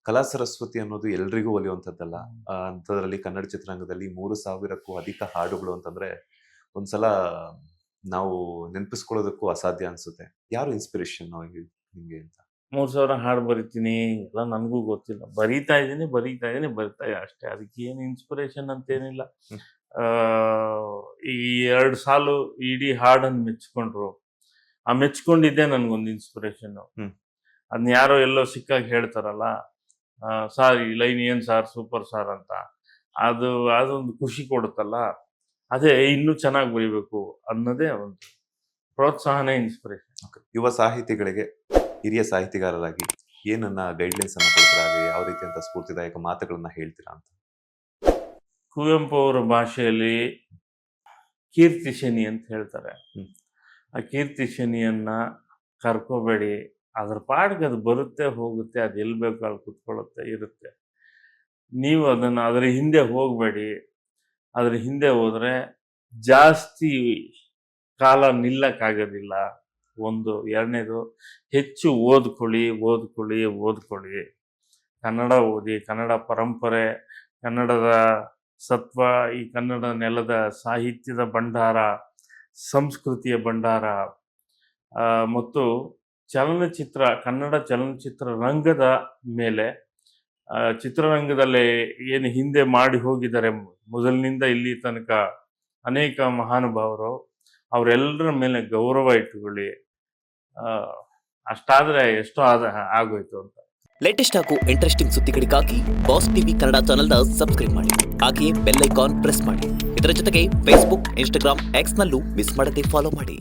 ಕಲಾ ಸರಸ್ವತಿ ಅನ್ನೋದು ಎಲ್ರಿಗೂ ಒಲಿಯುವಂಥದ್ದಲ್ಲ. ಅಂಥದ್ರಲ್ಲಿ ಕನ್ನಡ ಚಿತ್ರರಂಗದಲ್ಲಿ 3000ಕ್ಕೂ ಅಧಿಕ ಹಾಡುಗಳು ಅಂತಂದ್ರೆ ಒಂದ್ಸಲ ನಾವು ನೆನಪಿಸ್ಕೊಳ್ಳೋದಕ್ಕೂ ಅಸಾಧ್ಯ ಅನ್ಸುತ್ತೆ. ಯಾರು ಇನ್ಸ್ಪಿರೇಷನ್ ನಿಮ್ಗೆ ಅಂತ? 3000 ಹಾಡು ಬರಿತೀನಿ ಎಲ್ಲ ನನಗೂ ಗೊತ್ತಿಲ್ಲ. ಬರೀತಾ ಇದ್ದೀನಿ ಅಷ್ಟೇ. ಅದಕ್ಕೇನು ಇನ್ಸ್ಪಿರೇಷನ್ ಅಂತೇನಿಲ್ಲ. ಈ 2 ಸಾಲು ಇಡೀ ಹಾಡನ್ನು ಮೆಚ್ಕೊಂಡ್ರು. ಆ ಮೆಚ್ಕೊಂಡಿದ್ದೇ ನನಗೊಂದು ಇನ್ಸ್ಪಿರೇಷನ್ನು. ಅದನ್ನ ಯಾರೋ ಎಲ್ಲೋ ಸಿಕ್ಕಾಗ ಹೇಳ್ತಾರಲ್ಲ, ಸಾರ್ ಈ ಲೈನ್ ಏನು ಸಾರ್ ಸೂಪರ್ ಸಾರ್ ಅಂತ, ಅದೊಂದು ಖುಷಿ ಕೊಡುತ್ತಲ್ಲ, ಅದೇ ಇನ್ನೂ ಚೆನ್ನಾಗಿ ಬರೀಬೇಕು ಅನ್ನೋದೇ ಒಂದು ಪ್ರೋತ್ಸಾಹನೇ ಇನ್ಸ್ಪಿರೇಷನ್. ಯುವ ಸಾಹಿತಿಗಳಿಗೆ ಹಿರಿಯ ಸಾಹಿತಿಗಾರರಾಗಿ ಏನನ್ನ ಗೈಡ್ಲೈನ್ಸ್ ಅನ್ನ ಕೊಡ್ತೀರಾ? ಯಾವ ರೀತಿಯಂತ ಸ್ಫೂರ್ತಿದಾಯಕ ಮಾತುಗಳನ್ನ ಹೇಳ್ತೀರಾ ಅಂತ? ಕುವೆಂಪು ಅವರ ಭಾಷೆಯಲ್ಲಿ ಕೀರ್ತಿ ಶನಿ ಅಂತ ಹೇಳ್ತಾರೆ. ಆ ಕೀರ್ತಿ ಶನಿಯನ್ನ ಕರ್ಕೋಬೇಡಿ, ಅದ್ರ ಪಾಡಿಗೆ ಅದು ಬರುತ್ತೆ ಹೋಗುತ್ತೆ, ಅದು ಎಲ್ಲಿ ಬೇಕು ಅಲ್ಲಿ ಕುತ್ಕೊಳ್ಳುತ್ತೆ ಇರುತ್ತೆ. ನೀವು ಅದರ ಹಿಂದೆ ಹೋಗಬೇಡಿ. ಅದ್ರ ಹಿಂದೆ ಹೋದ್ರೆ ಜಾಸ್ತಿ ಕಾಲ ನಿಲ್ಲಕ್ಕಾಗೋದಿಲ್ಲ. ಒಂದು. ಎರಡನೇದು, ಹೆಚ್ಚು ಓದ್ಕೊಳ್ಳಿ. ಕನ್ನಡ ಓದಿ, ಕನ್ನಡ ಪರಂಪರೆ, ಕನ್ನಡದ ಸತ್ವ, ಈ ಕನ್ನಡ ನೆಲದ ಸಾಹಿತ್ಯದ ಭಂಡಾರ, ಸಂಸ್ಕೃತಿಯ ಭಂಡಾರ, ಮತ್ತು ಕನ್ನಡ ಚಲನಚಿತ್ರ ರಂಗದ ಮೇಲೆ, ಚಿತ್ರರಂಗದಲ್ಲೇ ಏನು ಹಿಂದೆ ಮಾಡಿ ಹೋಗಿದ್ದಾರೆ ಮೊದಲಿನಿಂದ ಇಲ್ಲಿ ತನಕ ಅನೇಕ ಮಹಾನುಭಾವರು, ಅವರೆಲ್ಲರ ಮೇಲೆ ಗೌರವ ಇಟ್ಟುಕೊಳ್ಳಿ. ಅಷ್ಟಾದ್ರೆ ಎಷ್ಟೋ ಆಗೋಯ್ತು ಅಂತ. ಲೇಟೆಸ್ಟ್ ಹಾಗೂ ಇಂಟ್ರೆಸ್ಟಿಂಗ್ ಸುದ್ದಿಗಳಿಗಾಗಿ ಬಾಸ್ ಟಿವಿ ಕನ್ನಡ ಚಾನೆಲ್ನ ಸಬ್ಸ್ಕ್ರೈಬ್ ಮಾಡಿ. ಹಾಗೆಯೇ ಬೆಲ್ ಐಕಾನ್ ಪ್ರೆಸ್ ಮಾಡಿ. ಇದರ ಜೊತೆಗೆ ಫೇಸ್ಬುಕ್, ಇನ್ಸ್ಟಾಗ್ರಾಮ್, ಎಕ್ಸ್ನಲ್ಲೂ ಮಿಸ್ ಮಾಡದೆ ಫಾಲೋ ಮಾಡಿ.